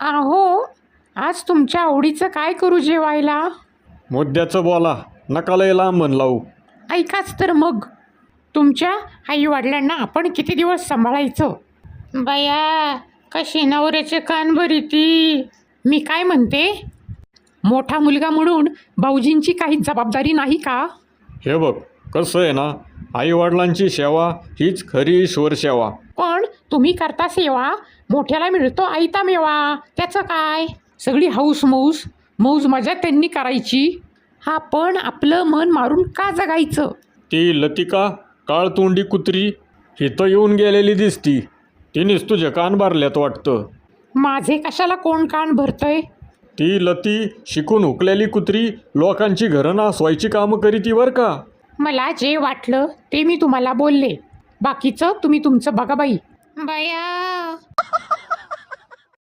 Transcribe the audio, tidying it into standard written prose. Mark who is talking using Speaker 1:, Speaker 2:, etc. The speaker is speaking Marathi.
Speaker 1: अहो, आज तुमच्या आवडीचं काय करू जेवायला?
Speaker 2: मुद्द्याचं बोला, नका लय लांब म्हण लावू.
Speaker 1: ऐकाच तर मग. तुमच्या आईवडिलांना आपण किती दिवस सांभाळायचं? बया, कशी नवऱ्याचे कान भरी ती. मी काय म्हणते, मोठा मुलगा म्हणून भाऊजींची काही जबाबदारी नाही का?
Speaker 2: हे बघ, कसं आहे ना, आईवडिलांची सेवा हीच खरी ईश्वर सेवा.
Speaker 1: पण तुम्ही करता सेवा, मोठ्याला मिळतो आयता मेवा, त्याचं काय? सगळी हौस मौस मौज मजा त्यांनी करायची. आपण आपलं मन मारून का जगायचं?
Speaker 2: ती लतिका काळतोंडी कुत्री इथं येऊन गेलेली दिसती. तिनेच तुझे कान भरल्यात वाटतं.
Speaker 1: माझे कशाला कोण कान भरतंय?
Speaker 2: ती लती शिकून हुकलेली कुत्री लोकांची घरं नासवायची कामं करीती बरं का.
Speaker 1: मला जे वाटलं ते मी तुम्हाला बोलले. बाकीचं तुम्ही तुमचं बघा बाई. बया,